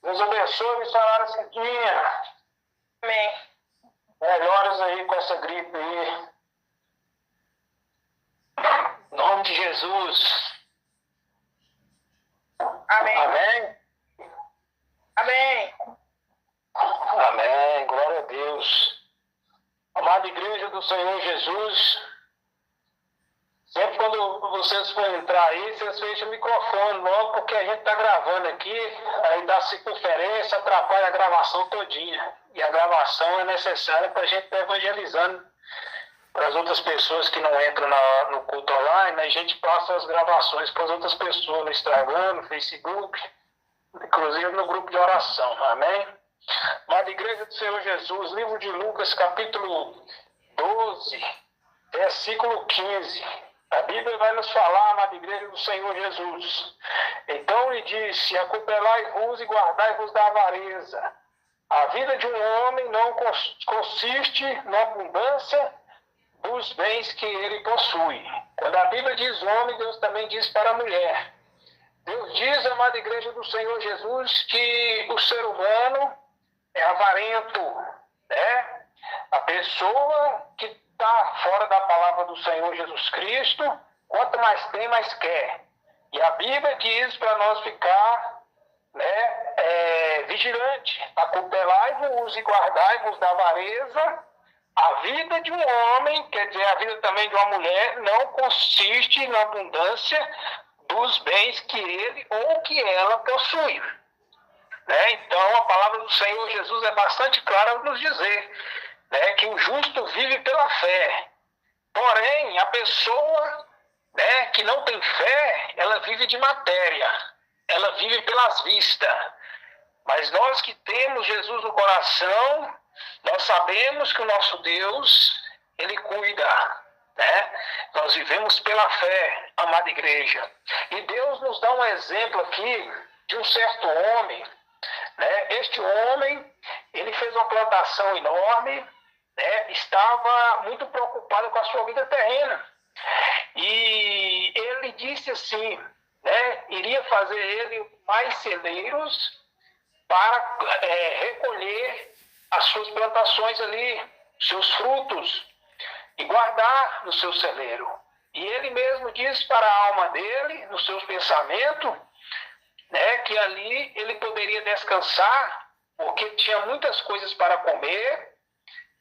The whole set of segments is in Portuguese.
Deus abençoe, missionária Cidinha. Amém. Melhoras aí com essa gripe aí. Em nome de Jesus. Amém. Amém. Amém. Amém. Glória a Deus. Amada Igreja do Senhor Jesus, sempre quando vocês forem entrar aí, vocês fecham o microfone logo, porque a gente está gravando aqui, aí dá circunferência, atrapalha a gravação todinha. E a gravação é necessária para a gente estar evangelizando para as outras pessoas que não entram no culto online, a gente passa as gravações para as outras pessoas no Instagram, no Facebook, inclusive no grupo de oração. Amém? Amada Igreja do Senhor Jesus, livro de Lucas, capítulo 12, versículo 15. A Bíblia vai nos falar, amada Igreja do Senhor Jesus. Então lhe disse: acopelai-vos e guardai-vos da avareza. A vida de um homem não consiste na abundância dos bens que ele possui. Quando a Bíblia diz homem, Deus também diz para a mulher. Deus diz, amada Igreja do Senhor Jesus, que o ser humano é avarento, né? A pessoa que está fora da palavra do Senhor Jesus Cristo, quanto mais tem, mais quer. E a Bíblia diz para nós ficar, né, vigilante, acopelai-vos e guardai-vos da avareza. A vida de um homem, quer dizer, a vida também de uma mulher, não consiste na abundância dos bens que ele ou que ela possui. Né? Então, a palavra do Senhor Jesus é bastante clara ao nos dizer, né, que o justo vive pela fé. Porém, a pessoa, né, que não tem fé, ela vive de matéria, ela vive pelas vistas. Mas nós que temos Jesus no coração, nós sabemos que o nosso Deus, Ele cuida, né? Nós vivemos pela fé, amada igreja. E Deus nos dá um exemplo aqui de um certo homem, né? Este homem, ele fez uma plantação enorme, né? Estava muito preocupado com a sua vida terrena. E ele disse assim, né? Iria fazer ele mais celeiros para recolher as suas plantações ali, seus frutos, e guardar no seu celeiro. E ele mesmo disse para a alma dele, no seu pensamento, né, que ali ele poderia descansar, porque tinha muitas coisas para comer,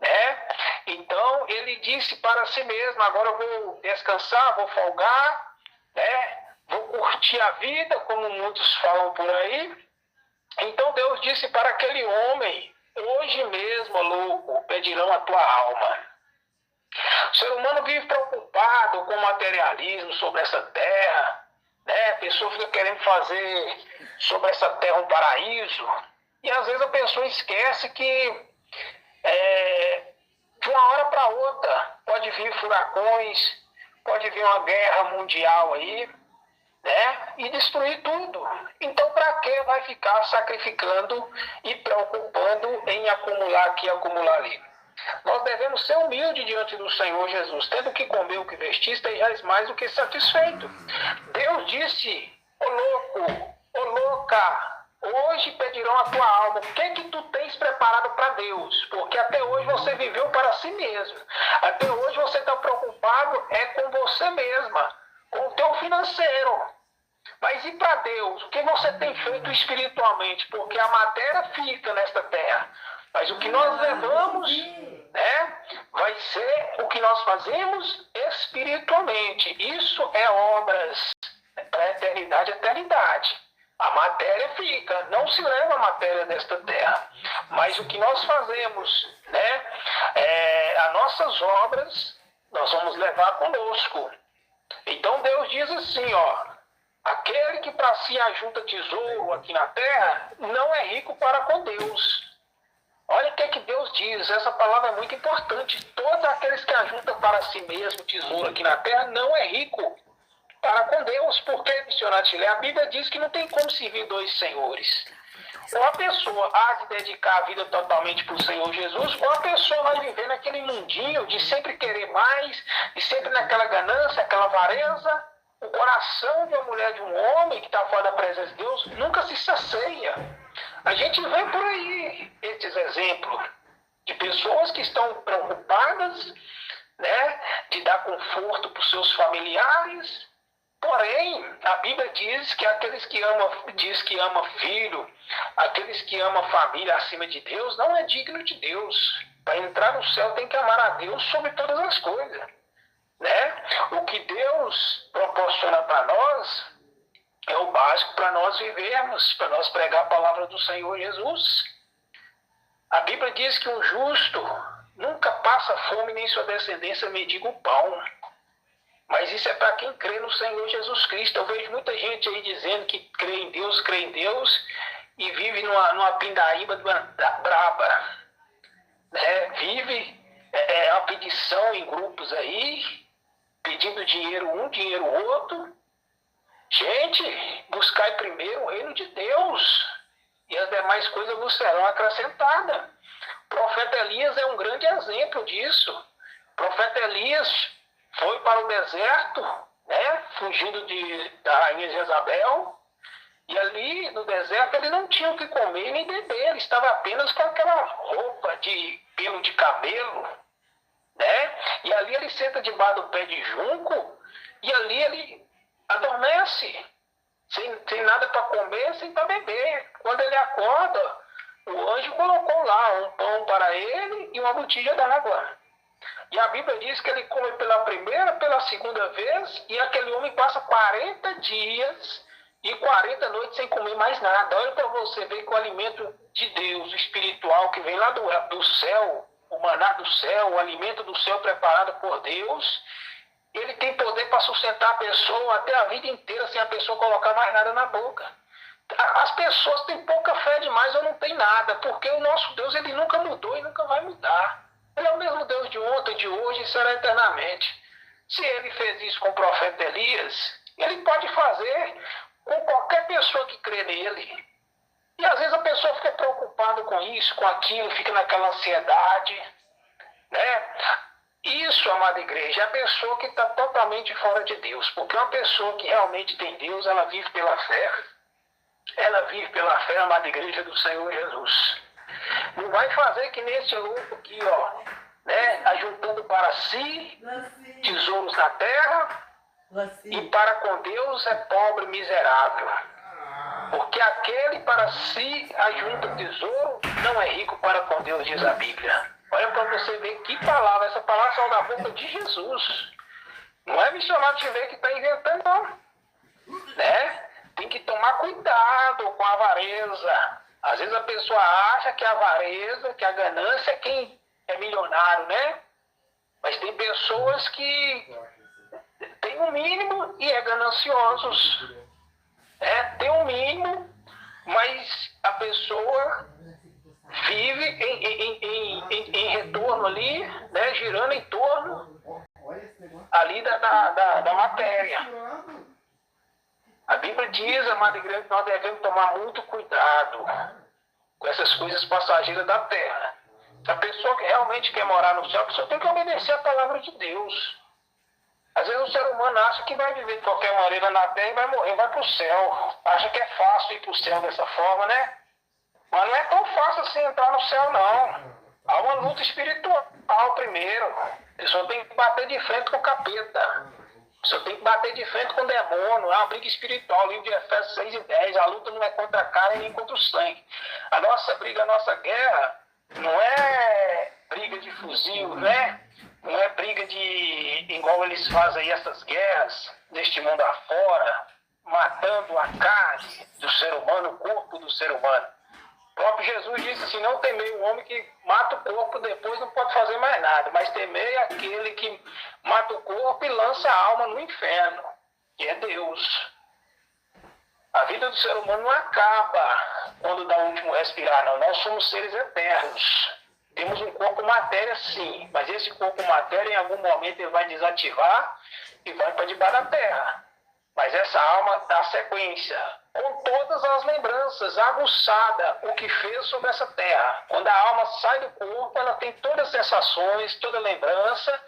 né? Então ele disse para si mesmo: agora eu vou descansar, vou folgar, né? Vou curtir a vida, como muitos falam por aí. Então Deus disse para aquele homem: hoje mesmo, louco, pedirão a tua alma. O ser humano vive preocupado com o materialismo sobre essa terra, né? A pessoa fica querendo fazer sobre essa terra um paraíso, e às vezes a pessoa esquece que de uma hora para outra pode vir furacões, pode vir uma guerra mundial aí, né? E destruir tudo. Então, para que vai ficar sacrificando e preocupando em acumular aqui e acumular ali? Nós devemos ser humildes diante do Senhor Jesus, tendo que comer o que vestir, estejais mais do que satisfeito. Deus disse: ô louco, ô louca, hoje pedirão a tua alma. O que tu tens preparado para Deus? Porque até hoje você viveu para si mesmo. Até hoje você está preocupado com você mesma, com o teu financeiro. Mas e para Deus? O que você tem feito espiritualmente? Porque a matéria fica nesta terra. Mas o que nós levamos, né, vai ser o que nós fazemos espiritualmente. Isso é obras para a eternidade, eternidade. A matéria fica, não se leva a matéria desta terra. Mas o que nós fazemos, né, as nossas obras, nós vamos levar conosco. Então Deus diz assim, ó: aquele que para si ajunta tesouro aqui na terra, não é rico para com Deus. Olha o que Deus diz, essa palavra é muito importante. Todos aqueles que ajuntam para si mesmo tesouro aqui na terra, não é rico para com Deus. Porque, missionário Chile, a Bíblia diz que não tem como servir dois senhores. Ou a pessoa há de dedicar a vida totalmente para o Senhor Jesus, ou a pessoa vai viver naquele mundinho de sempre querer mais, de sempre naquela ganância, aquela avareza. O coração de uma mulher, de um homem que está fora da presença de Deus, nunca se sacia. A gente vê por aí esses exemplos de pessoas que estão preocupadas, né, de dar conforto para os seus familiares. Porém, a Bíblia diz que aqueles que ama filho, aqueles que amam família acima de Deus, não é digno de Deus. Para entrar no céu tem que amar a Deus sobre todas as coisas, né? O que Deus proporciona para nós é o básico para nós vivermos, para nós pregar a palavra do Senhor Jesus. A Bíblia diz que um justo nunca passa fome, nem sua descendência mendiga o pão. Mas isso é para quem crê no Senhor Jesus Cristo. Eu vejo muita gente aí dizendo que crê em Deus, e vive numa pindaíba braba. Né? Vive uma pedição em grupos aí, pedindo dinheiro um, dinheiro outro. Gente, buscai primeiro o reino de Deus, e as demais coisas vos serão acrescentadas. O profeta Elias é um grande exemplo disso. O profeta Elias foi para o deserto, né, fugindo da rainha Jezabel, e ali no deserto ele não tinha o que comer nem beber, ele estava apenas com aquela roupa de pelo de camelo, né, e ali ele senta debaixo do pé de junco, e ali ele adormece, sem nada para comer, sem para beber. Quando ele acorda, o anjo colocou lá um pão para ele e uma botija d'água. E a Bíblia diz que ele come pela primeira, pela segunda vez, e aquele homem passa 40 dias e 40 noites sem comer mais nada. Olha para você ver que o alimento de Deus, o espiritual, que vem lá do céu, o maná do céu, o alimento do céu preparado por Deus, ele tem poder para sustentar a pessoa até a vida inteira, sem a pessoa colocar mais nada na boca. As pessoas têm pouca fé demais ou não tem nada, porque o nosso Deus, ele nunca mudou e nunca vai mudar. Ele é o mesmo Deus de ontem, de hoje e será eternamente. Se ele fez isso com o profeta Elias, ele pode fazer com qualquer pessoa que crê nele. E às vezes a pessoa fica preocupada com isso, com aquilo, fica naquela ansiedade, né? Isso, amada igreja, é a pessoa que está totalmente fora de Deus. Porque uma pessoa que realmente tem Deus, ela vive pela fé. Ela vive pela fé, amada igreja do Senhor Jesus. Não vai fazer que nesse louco aqui, ó, né, ajuntando para si tesouros na terra, e para com Deus é pobre e miserável. Porque aquele para si ajunta tesouro não é rico para com Deus, diz a Bíblia. Olha para você ver que palavra, essa palavra saiu da boca de Jesus. Não é missionário de ver que está inventando, não. Né? Tem que tomar cuidado com a avareza. Às vezes a pessoa acha que a avareza, que a ganância é quem é milionário, né? Mas tem pessoas que têm um mínimo e é gananciosos. Tem um mínimo, mas a pessoa vive em retorno ali, né? Girando em torno ali da matéria. A Bíblia diz, amada igreja, que nós devemos tomar muito cuidado com essas coisas passageiras da terra. Se a pessoa que realmente quer morar no céu, a pessoa tem que obedecer a palavra de Deus. Às vezes o ser humano acha que vai viver de qualquer maneira na terra e vai morrer, vai para o céu. Acha que é fácil ir para o céu dessa forma, né? Mas não é tão fácil assim entrar no céu, não. Há uma luta espiritual primeiro. A pessoa tem que bater de frente com o capeta. Você tem que bater de frente com o demônio. É uma briga espiritual. Livro de Efésios 6:10. A luta não é contra a carne nem contra o sangue. A nossa briga, a nossa guerra, não é briga de fuzil, né? Não é briga de... igual eles fazem aí essas guerras deste mundo afora, matando a carne do ser humano, o corpo do ser humano. O próprio Jesus disse assim: não temei o homem que mata o corpo, depois não pode fazer mais nada, mas temei aquele que mata o corpo e lança a alma no inferno, que é Deus. A vida do ser humano não acaba quando dá o último respirar, não. Nós somos seres eternos. Temos um corpo matéria, sim, mas esse corpo matéria, em algum momento, ele vai desativar e vai para debaixo da terra. Mas essa alma dá sequência, com todas as lembranças, aguçada, o que fez sobre essa terra. Quando a alma sai do corpo, ela tem todas as sensações, toda lembrança,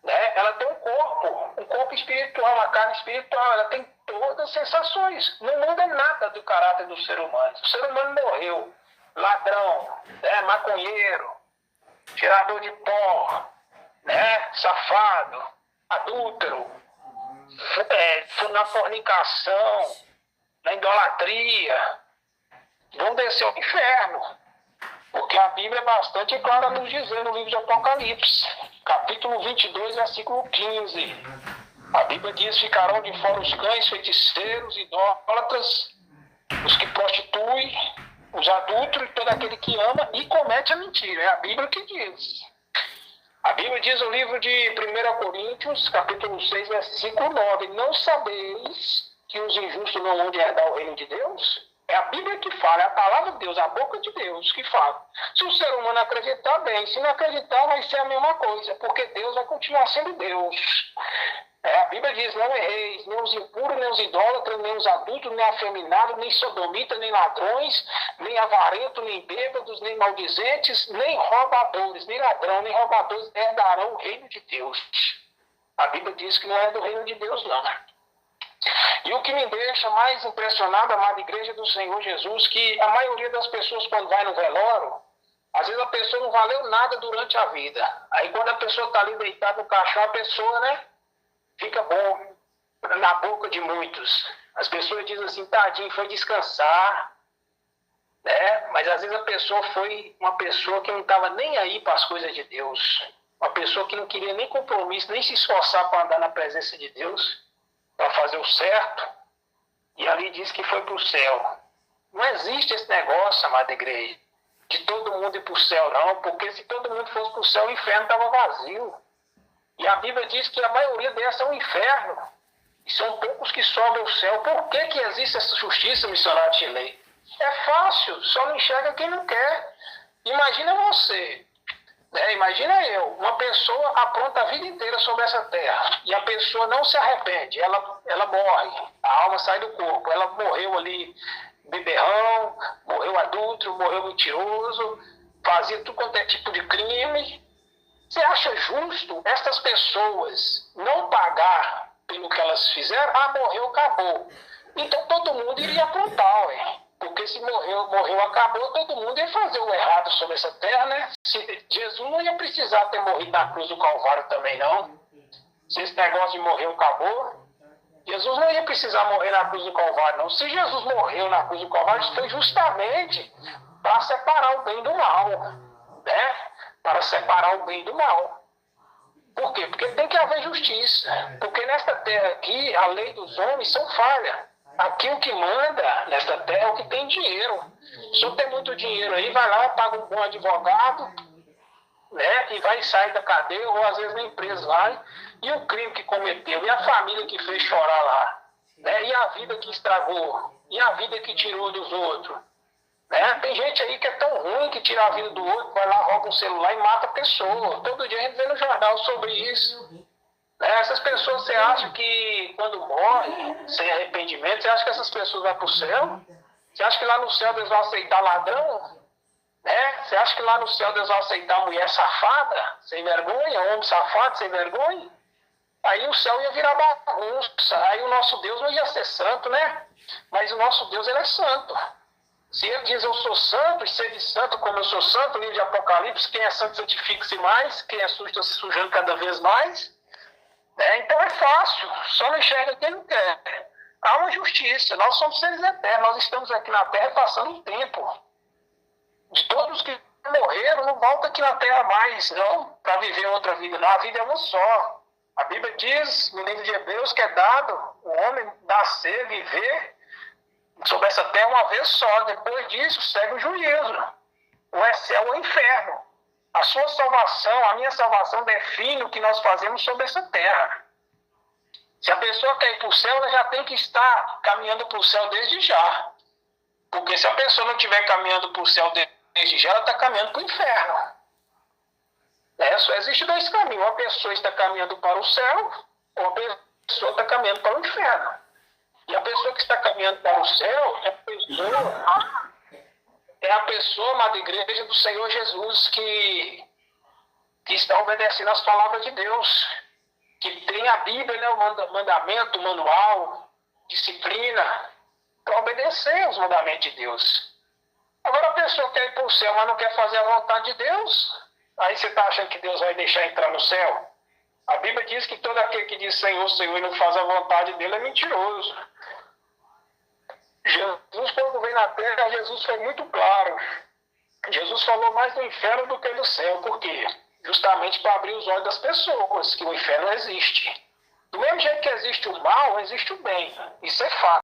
né? Ela tem um corpo espiritual, uma carne espiritual, ela tem todas as sensações. Não muda nada do caráter do ser humano. O ser humano morreu. Ladrão, maconheiro, tirador de pó, safado, adúltero, na fornicação, na idolatria, vão descer ao inferno. Porque a Bíblia é bastante clara nos dizendo no livro de Apocalipse, capítulo 22, versículo 15. A Bíblia diz: ficarão de fora os cães, feiticeiros, idólatras, os que prostituem, os adúlteros e todo aquele que ama e comete a mentira. É a Bíblia que diz. A Bíblia diz no livro de 1 Coríntios, capítulo 6, versículo 9: não sabeis que os injustos não vão herdar o reino de Deus? É a Bíblia que fala, é a palavra de Deus, a boca de Deus que fala. Se o ser humano acreditar, bem. Se não acreditar, vai ser a mesma coisa, porque Deus vai continuar sendo Deus. A Bíblia diz: não erreis, nem os impuros, nem os idólatras, nem os adultos, nem afeminados, nem sodomitas, nem ladrões, nem avarentos, nem bêbados, nem maldizentes, nem roubadores, nem ladrão, nem roubadores herdarão o reino de Deus. A Bíblia diz que não é do reino de Deus, não. E o que me deixa mais impressionado, amada igreja do Senhor Jesus, que a maioria das pessoas, quando vai no velório, às vezes a pessoa não valeu nada durante a vida. Aí quando a pessoa está ali deitada no caixão, a pessoa, fica bom na boca de muitos. As pessoas dizem assim: tadinho, foi descansar. Mas às vezes a pessoa foi uma pessoa que não estava nem aí para as coisas de Deus. Uma pessoa que não queria nem compromisso, nem se esforçar para andar na presença de Deus, para fazer o certo. E ali diz que foi para o céu. Não existe esse negócio, amada igreja, de todo mundo ir para o céu, não. Porque se todo mundo fosse para o céu, o inferno estava vazio. E a Bíblia diz que a maioria dessas é um inferno. E são poucos que sobem ao céu. Por que existe essa justiça, missionário Chilei? É fácil, só não enxerga quem não quer. Imagina você, imagina eu, uma pessoa apronta a vida inteira sobre essa terra. E a pessoa não se arrepende, ela morre. A alma sai do corpo. Ela morreu ali beberrão, morreu adúltero, morreu mentiroso, fazia tudo quanto é tipo de crime. Você acha justo essas pessoas não pagar pelo que elas fizeram? Morreu, acabou. Então todo mundo iria aprontar, porque se morreu, acabou, todo mundo ia fazer o errado sobre essa terra, Jesus não ia precisar ter morrido na cruz do Calvário também, não. Se esse negócio de morreu, acabou, Jesus não ia precisar morrer na cruz do Calvário, não. Se Jesus morreu na cruz do Calvário, foi justamente para separar o bem do mal, para separar o bem do mal. Por quê? Porque tem que haver justiça. Porque nesta terra aqui, a lei dos homens são falha. Aqui o que manda nesta terra é o que tem dinheiro. Se eu tem muito dinheiro aí, vai lá, paga um bom advogado, e vai sair da cadeia, ou às vezes na empresa vai, e o crime que cometeu, e a família que fez chorar lá, e a vida que estragou, e a vida que tirou dos outros. Tem gente aí que é tão ruim que tira a vida do outro, vai lá, rouba um celular e mata a pessoa. Todo dia a gente vê no jornal sobre isso. Essas pessoas, você acha que quando morrem, sem arrependimento, você acha que essas pessoas vão para o céu? Você acha que lá no céu Deus vai aceitar ladrão? Você acha que lá no céu Deus vai aceitar mulher safada, sem vergonha, homem safado, sem vergonha? Aí o céu ia virar bagunça, aí o nosso Deus não ia ser santo, Mas o nosso Deus, ele é santo. Se ele diz: eu sou santo, e sede santo como eu sou santo, livro de Apocalipse, quem é santo santifique-se mais, quem é sujo está se sujando cada vez mais. Então é fácil, só não enxerga quem não quer. Há uma justiça, nós somos seres eternos, nós estamos aqui na terra passando um tempo. De todos que morreram, não volta aqui na terra mais, não, para viver outra vida, não. A vida é uma só. A Bíblia diz no livro de Hebreus que é dado o homem nascer, viver sobre essa terra uma vez só. Depois disso segue o juízo. Ou é céu ou inferno. A sua salvação, a minha salvação define o que nós fazemos sobre essa terra. Se a pessoa quer ir para o céu, ela já tem que estar caminhando para o céu desde já. Porque se a pessoa não estiver caminhando para o céu desde já, ela está caminhando para o inferno. Só existe dois caminhos. Uma pessoa está caminhando para o céu, ou a pessoa está caminhando para o inferno. E a pessoa que está caminhando para o céu é a pessoa, amada igreja do Senhor Jesus, que está obedecendo às palavras de Deus, que tem a Bíblia, o mandamento, o manual, disciplina, para obedecer aos mandamentos de Deus. Agora a pessoa quer ir para o céu, mas não quer fazer a vontade de Deus. Aí você está achando que Deus vai deixar entrar no céu? A Bíblia diz que todo aquele que diz Senhor, Senhor e não faz a vontade dele é mentiroso. Jesus, quando veio na terra, Jesus foi muito claro. Jesus falou mais do inferno do que do céu. Por quê? Justamente para abrir os olhos das pessoas, que o inferno existe. Do mesmo jeito que existe o mal, existe o bem. Isso é fato.